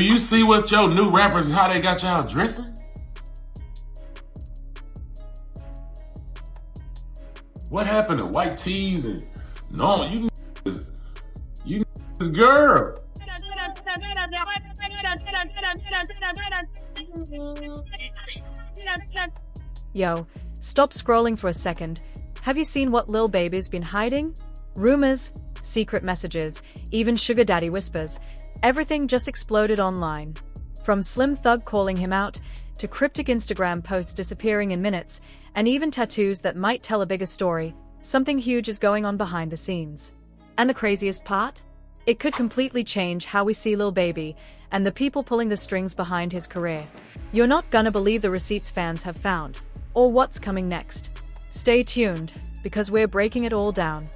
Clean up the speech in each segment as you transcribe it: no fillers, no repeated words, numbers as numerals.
Do you see what your new rappers and how they got y'all dressing? What happened to white tees and normal? You this girl. Yo, stop scrolling for a second. Have you seen what Lil Baby's been hiding? Rumors, secret messages, even sugar daddy whispers. Everything just exploded online. From Slim Thug calling him out, to cryptic Instagram posts disappearing in minutes, and even tattoos that might tell a bigger story, something huge is going on behind the scenes. And the craziest part? It could completely change how we see Lil Baby, and the people pulling the strings behind his career. You're not gonna believe the receipts fans have found, or what's coming next. Stay tuned, because we're breaking it all down.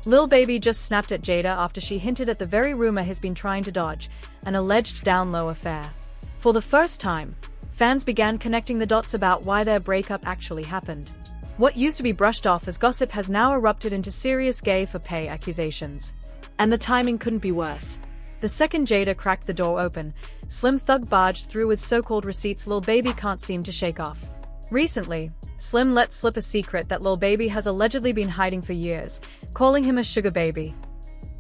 Lil Baby just snapped at Jayda after she hinted at the very rumor he's been trying to dodge, an alleged down-low affair. For the first time, fans began connecting the dots about why their breakup actually happened. What used to be brushed off as gossip has now erupted into serious gay-for-pay accusations. And the timing couldn't be worse. The second Jayda cracked the door open, Slim Thug barged through with so-called receipts Lil Baby can't seem to shake off. Recently, Slim let slip a secret that Lil Baby has allegedly been hiding for years, calling him a sugar baby.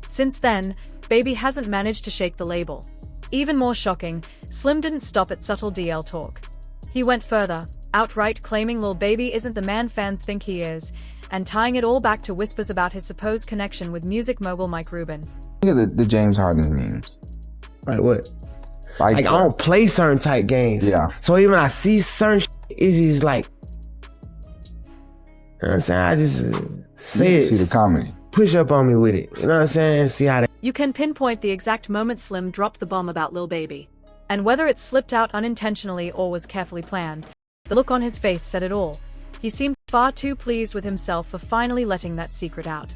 Since then, Baby hasn't managed to shake the label. Even more shocking, Slim didn't stop at subtle DL talk. He went further, outright claiming Lil Baby isn't the man fans think he is, and tying it all back to whispers about his supposed connection with music mogul Mike Rubin. Look at the James Harden memes. Like what? Like I don't play certain type games. Yeah. So even when I see certain it's just like, you know what I'm saying? I just say it. See the comedy. Push up on me with it. You know what I'm saying? See how they... You can pinpoint the exact moment Slim dropped the bomb about Lil Baby. And whether it slipped out unintentionally or was carefully planned, the look on his face said it all. He seemed far too pleased with himself for finally letting that secret out.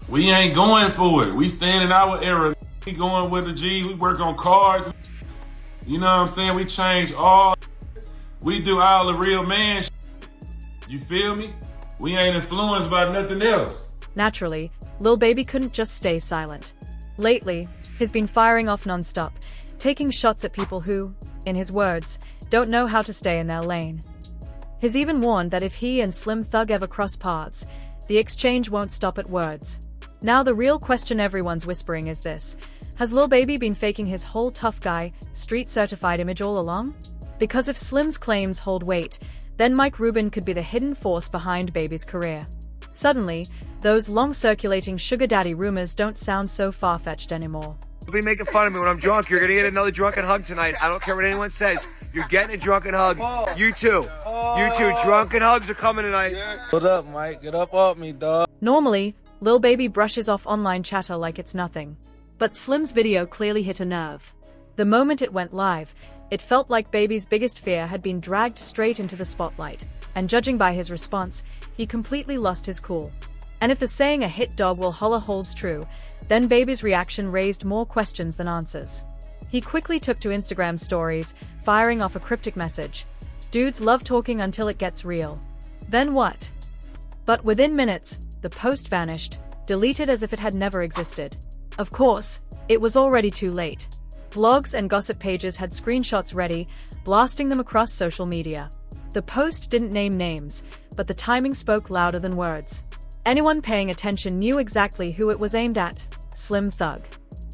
We ain't going for it. We stand in our era. We going with the G. We work on cars. You know what I'm saying? We change all. We do all the real man shit. You feel me? We ain't influenced by nothing else. Naturally, Lil Baby couldn't just stay silent. Lately, he's been firing off non-stop, taking shots at people who, in his words, don't know how to stay in their lane. He's even warned that if he and Slim Thug ever cross paths, the exchange won't stop at words. Now the real question everyone's whispering is this: has Lil Baby been faking his whole tough guy, street-certified image all along? Because if Slim's claims hold weight, then Mike Rubin could be the hidden force behind Baby's career. Suddenly, those long-circulating sugar daddy rumors don't sound so far-fetched anymore. You'll be making fun of me when I'm drunk. You're gonna get another drunken hug tonight. I don't care what anyone says. You're getting a drunken hug. You too. You too. Drunken hugs are coming tonight. What up, Mike? Get up off me, dog. Normally, Lil Baby brushes off online chatter like it's nothing. But Slim's video clearly hit a nerve. The moment it went live, it felt like Baby's biggest fear had been dragged straight into the spotlight, and judging by his response, he completely lost his cool. And if the saying "a hit dog will holler" holds true, then Baby's reaction raised more questions than answers. He quickly took to Instagram stories, firing off a cryptic message. Dudes love talking until it gets real. Then what? But within minutes, the post vanished, deleted as if it had never existed. Of course, it was already too late. Blogs and gossip pages had screenshots ready, blasting them across social media. The post didn't name names, but the timing spoke louder than words. Anyone paying attention knew exactly who it was aimed at: Slim Thug.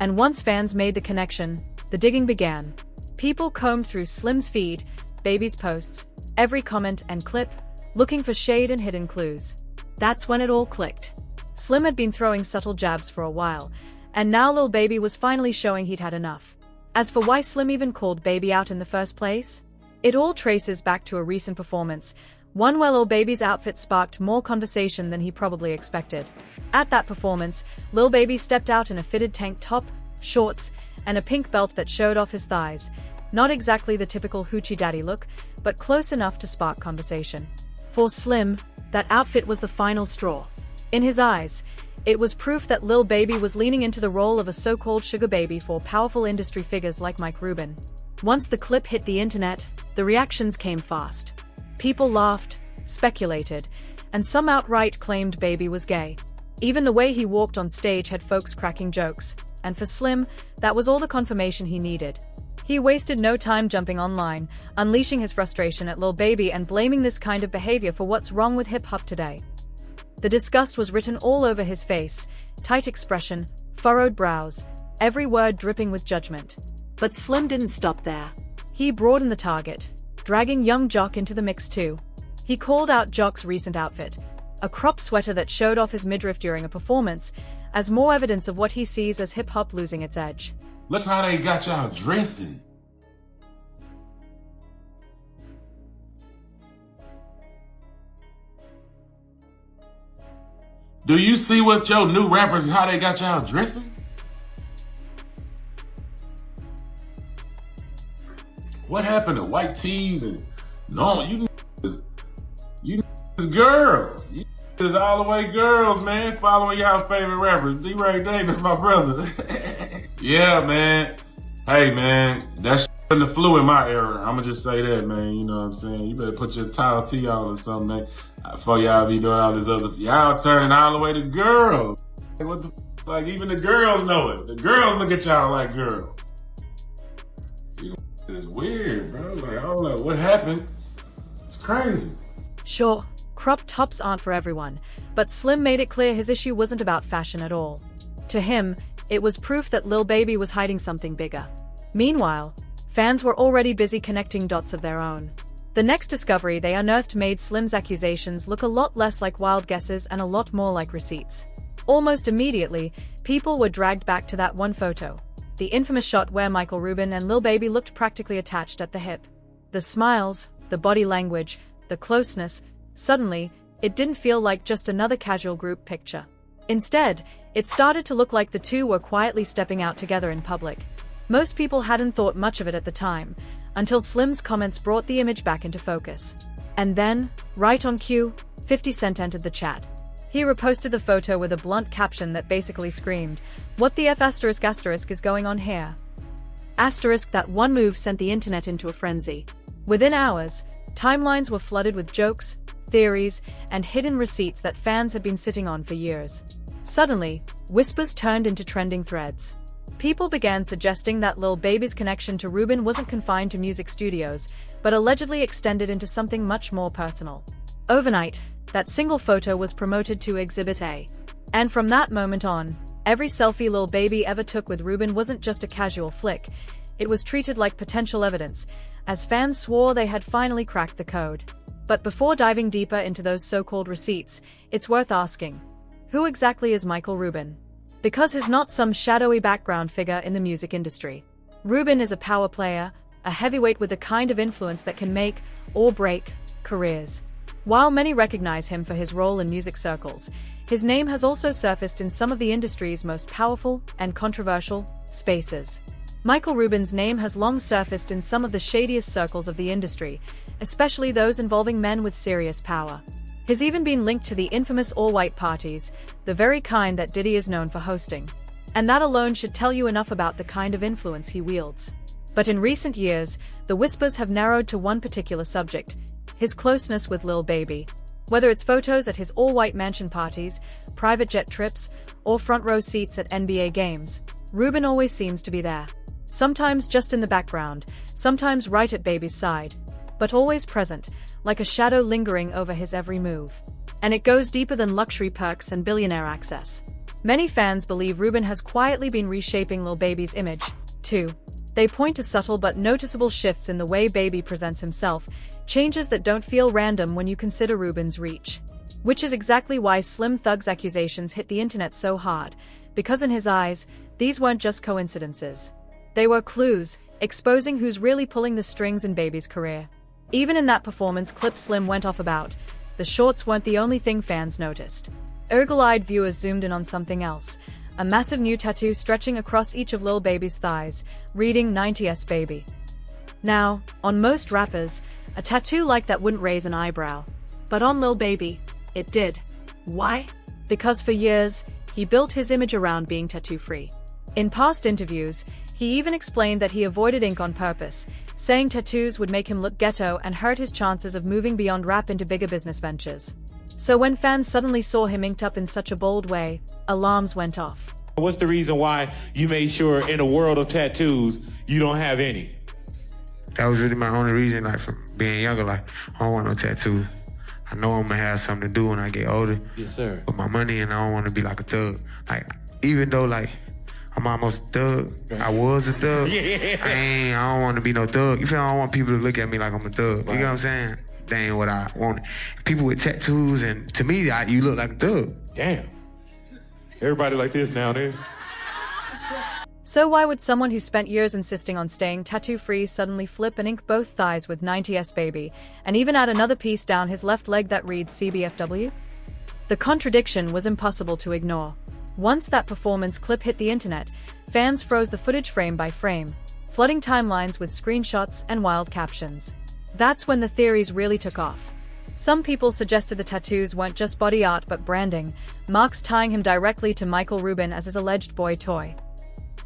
And once fans made the connection, the digging began. People combed through Slim's feed, Baby's posts, every comment and clip, looking for shade and hidden clues. That's when it all clicked. Slim had been throwing subtle jabs for a while, and now Lil Baby was finally showing he'd had enough. As for why Slim even called Baby out in the first place, it all traces back to a recent performance, one where Lil Baby's outfit sparked more conversation than he probably expected. At that performance, Lil Baby stepped out in a fitted tank top, shorts, and a pink belt that showed off his thighs. Not exactly the typical hoochie daddy look, but close enough to spark conversation. For Slim, that outfit was the final straw. In his eyes, it was proof that Lil Baby was leaning into the role of a so-called sugar baby for powerful industry figures like Mike Rubin. Once the clip hit the internet, the reactions came fast. People laughed, speculated, and some outright claimed Baby was gay. Even the way he walked on stage had folks cracking jokes. and for Slim, that was all the confirmation he needed. He wasted no time jumping online, unleashing his frustration at Lil Baby and blaming this kind of behavior for what's wrong with hip-hop today. The disgust was written all over his face, tight expression, furrowed brows, every word dripping with judgment. But Slim didn't stop there. He broadened the target, dragging young Jock into the mix too. He called out Jock's recent outfit, a crop sweater that showed off his midriff during a performance, as more evidence of what he sees as hip-hop losing its edge. Look how they got y'all dressing. Do you see what your new rappers, how they got y'all dressing? What happened to white tees and normal? You girls. You is all the way girls, man. Following y'all favorite rappers. D-Ray Davis, my brother. Yeah, man. Hey, man. That in the flu in my era. I'ma just say that, man. You know what I'm saying? You better put your towel tee on or something, man. Before y'all be doing all this other, y'all turning all the way to girls. Like, what the like, even the girls know it. The girls look at y'all like girls. It's weird, bro. Like, I don't know what happened. It's crazy. Sure, crop tops aren't for everyone, but Slim made it clear his issue wasn't about fashion at all. To him, it was proof that Lil Baby was hiding something bigger. Meanwhile, fans were already busy connecting dots of their own. The next discovery they unearthed made Slim's accusations look a lot less like wild guesses and a lot more like receipts. Almost immediately, people were dragged back to that one photo. The infamous shot where Michael Rubin and Lil Baby looked practically attached at the hip. The smiles, the body language, the closeness, suddenly, it didn't feel like just another casual group picture. Instead, it started to look like the two were quietly stepping out together in public. Most people hadn't thought much of it at the time, until Slim's comments brought the image back into focus. And then, right on cue, 50 Cent entered the chat. He reposted the photo with a blunt caption that basically screamed, "What the F asterisk asterisk is going on here?" Asterisk, that one move sent the internet into a frenzy. Within hours, timelines were flooded with jokes, theories, and hidden receipts that fans had been sitting on for years. Suddenly, whispers turned into trending threads. People began suggesting that Lil Baby's connection to Rubin wasn't confined to music studios, but allegedly extended into something much more personal. Overnight, that single photo was promoted to Exhibit A. And from that moment on, every selfie Lil Baby ever took with Rubin wasn't just a casual flick, it was treated like potential evidence, as fans swore they had finally cracked the code. But before diving deeper into those so-called receipts, it's worth asking, who exactly is Michael Rubin? Because he's not some shadowy background figure in the music industry. Rubin is a power player, a heavyweight with the kind of influence that can make or break careers. While many recognize him for his role in music circles, his name has also surfaced in some of the industry's most powerful and controversial spaces. Michael Rubin's name has long surfaced in some of the shadiest circles of the industry, especially those involving men with serious power. He's even been linked to the infamous all-white parties, the very kind that Diddy is known for hosting. And that alone should tell you enough about the kind of influence he wields. But in recent years, the whispers have narrowed to one particular subject: his closeness with Lil Baby. Whether it's photos at his all-white mansion parties, private jet trips, or front-row seats at NBA games, Rubin always seems to be there. Sometimes just in the background, sometimes right at Baby's side, but always present, like a shadow lingering over his every move. And it goes deeper than luxury perks and billionaire access. Many fans believe Rubin has quietly been reshaping Lil Baby's image, too. They point to subtle but noticeable shifts in the way Baby presents himself, changes that don't feel random when you consider Rubin's reach. Which is exactly why Slim Thug's accusations hit the internet so hard, because in his eyes, these weren't just coincidences. They were clues, exposing who's really pulling the strings in Baby's career. Even in that performance clip Slim went off about, the shorts weren't the only thing fans noticed. Eagle-eyed viewers zoomed in on something else, a massive new tattoo stretching across each of Lil Baby's thighs, reading 90s Baby. Now, on most rappers, a tattoo like that wouldn't raise an eyebrow. But on Lil Baby, it did. Why? Because for years, he built his image around being tattoo-free. In past interviews, he even explained that he avoided ink on purpose, saying tattoos would make him look ghetto and hurt his chances of moving beyond rap into bigger business ventures. So when fans suddenly saw him inked up in such a bold way, alarms went off. What's the reason why you made sure in a world of tattoos, you don't have any? That was really my only reason, like, from being younger, like, I don't want no tattoo. I know I'm gonna have something to do when I get older. Yes, sir. With my money, and I don't want to be like a thug. Like, even though, like, I'm almost a thug, I was a thug. Yeah. I don't want to be no thug. You feel me? I don't want people to look at me like I'm a thug. Right. You know what I'm saying? That ain't what I want. People with tattoos, and to me, you look like a thug. Damn. Everybody like this now, then. So why would someone who spent years insisting on staying tattoo-free suddenly flip and ink both thighs with 90s baby, and even add another piece down his left leg that reads CBFW? The contradiction was impossible to ignore. Once that performance clip hit the internet, fans froze the footage frame by frame, flooding timelines with screenshots and wild captions. That's when the theories really took off. Some people suggested the tattoos weren't just body art but branding, marks tying him directly to Michael Rubin as his alleged boy toy.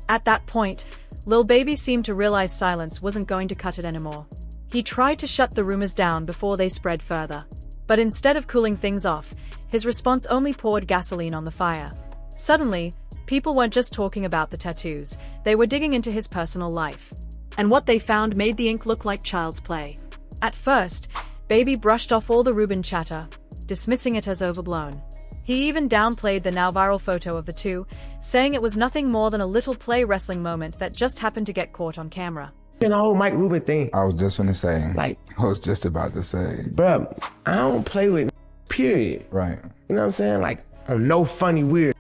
At that point, Lil Baby seemed to realize silence wasn't going to cut it anymore. He tried to shut the rumors down before they spread further. But instead of cooling things off, his response only poured gasoline on the fire. Suddenly, people weren't just talking about the tattoos, they were digging into his personal life. And what they found made the ink look like child's play. At first, Baby brushed off all the Rubin chatter, dismissing it as overblown. He even downplayed the now viral photo of the two, saying it was nothing more than a little play wrestling moment that just happened to get caught on camera. And the whole Mike Rubin thing. I was just gonna say. Like, I was just about to say. Bruh, I don't play with period. Right. You know what I'm saying? Like, I'm no funny weird.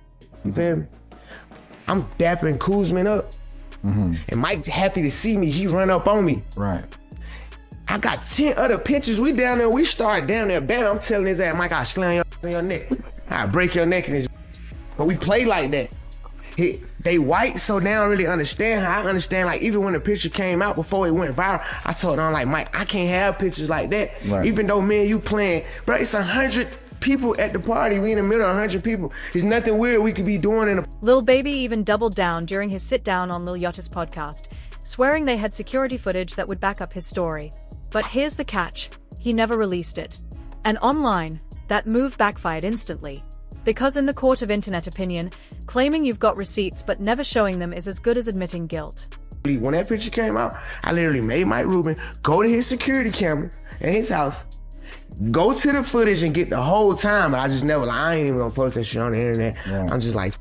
You feel me? I'm dapping Kuzman up. And Mike's happy to see me. He run up on me. Right. I got 10 other pictures. We down there. We start down there. Bam, I'm telling his ass, Mike, I'll slam your neck. I'll break your neck in this. But we play like that. They white, so they don't really understand how I understand. Like, even when the picture came out before it went viral, I told them, like, Mike, I can't have pictures like that. Right. Even though me and you playing, bro, it's 100 people at the party. We in the middle of 100 people. There's nothing weird we could be doing in a... Lil Baby even doubled down during his sit-down on Lil Yotta's podcast, swearing they had security footage that would back up his story. But here's the catch, he never released it. And online, that move backfired instantly. Because in the court of internet opinion, claiming you've got receipts but never showing them is as good as admitting guilt. When that picture came out, I literally made Mike Rubin go to his security camera in his house, go to the footage and get the whole time, but I just never, like, I ain't even gonna post that shit on the internet. Right. I'm just like,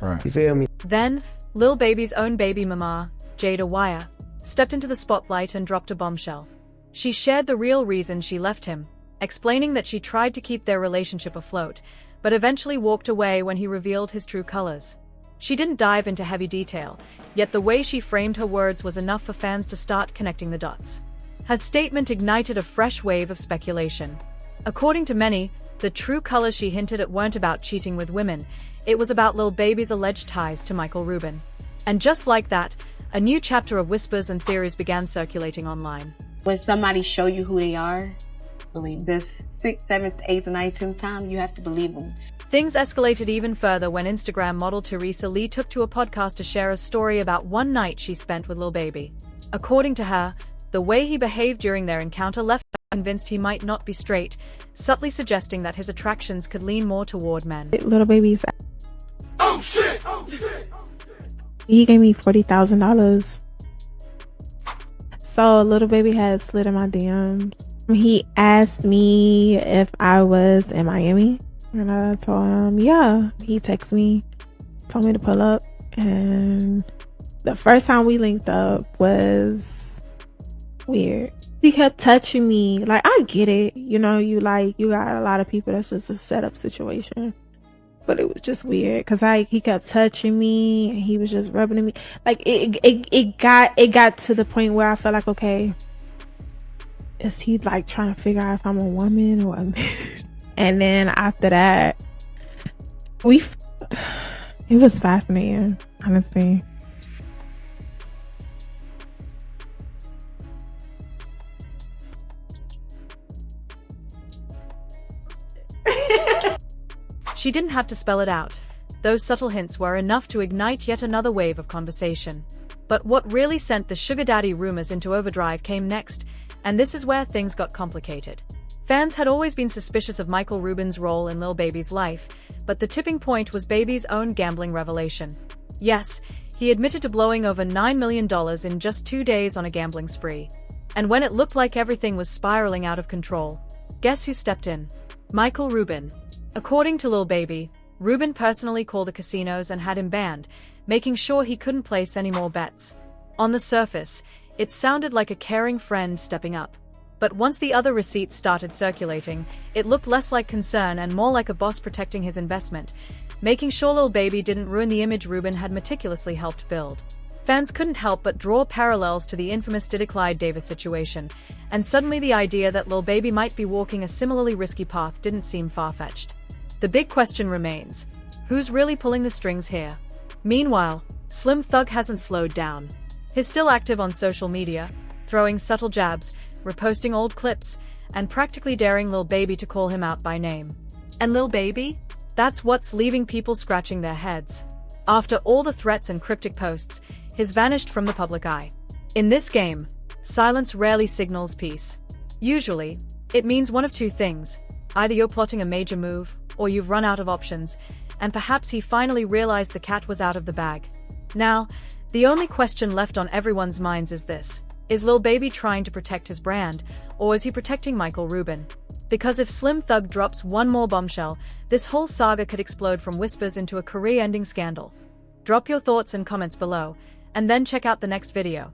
Right. you feel me? Then, Lil Baby's own baby mama, Jayda Wire, stepped into the spotlight and dropped a bombshell. She shared the real reason she left him, explaining that she tried to keep their relationship afloat, but eventually walked away when he revealed his true colors. She didn't dive into heavy detail, yet the way she framed her words was enough for fans to start connecting the dots. Her statement ignited a fresh wave of speculation. According to many, the true colors she hinted at weren't about cheating with women, it was about Lil Baby's alleged ties to Michael Rubin. And just like that, a new chapter of whispers and theories began circulating online. When somebody show you who they are, believe the 6th, 7th, 8th, and 9th time, you have to believe them. Things escalated even further when Instagram model Teresa Lee took to a podcast to share a story about one night she spent with Lil Baby. According to her, the way he behaved during their encounter left her convinced he might not be straight, subtly suggesting that his attractions could lean more toward men. Lil Baby's. Oh shit! Oh shit! He gave me $40,000. So Lil Baby has slid in my DMs. He asked me if I was in Miami, and I told him, yeah. He texted me, told me to pull up, and the first time we linked up was weird. He kept touching me. Like, I get it, you know, you got a lot of people, that's just a setup situation. But it was just weird because he kept touching me and he was just rubbing at me. Like, it got to the point where I felt like, okay, is he like trying to figure out if I'm a woman or a man? And then after that, it was fascinating, honestly. She didn't have to spell it out. Those subtle hints were enough to ignite yet another wave of conversation. But what really sent the sugar daddy rumors into overdrive came next, and this is where things got complicated. Fans had always been suspicious of Michael Rubin's role in Lil Baby's life, but the tipping point was Baby's own gambling revelation. Yes, he admitted to blowing over $9 million in just 2 days on a gambling spree. And when it looked like everything was spiraling out of control, guess who stepped in? Michael Rubin. According to Lil Baby, Rubin personally called the casinos and had him banned, making sure he couldn't place any more bets. On the surface, it sounded like a caring friend stepping up. But once the other receipts started circulating, it looked less like concern and more like a boss protecting his investment, making sure Lil Baby didn't ruin the image Rubin had meticulously helped build. Fans couldn't help but draw parallels to the infamous Diddy Clyde Davis situation, and suddenly the idea that Lil Baby might be walking a similarly risky path didn't seem far-fetched. The big question remains, who's really pulling the strings here? Meanwhile, Slim Thug hasn't slowed down. He's still active on social media, throwing subtle jabs, reposting old clips, and practically daring Lil Baby to call him out by name. And Lil Baby? That's what's leaving people scratching their heads. After all the threats and cryptic posts, he's vanished from the public eye. In this game, silence rarely signals peace. Usually, it means one of two things. Either you're plotting a major move, or you've run out of options, and perhaps he finally realized the cat was out of the bag. Now, the only question left on everyone's minds is this. Is Lil Baby trying to protect his brand, or is he protecting Michael Rubin? Because if Slim Thug drops one more bombshell, this whole saga could explode from whispers into a career-ending scandal. Drop your thoughts and comments below, and then check out the next video.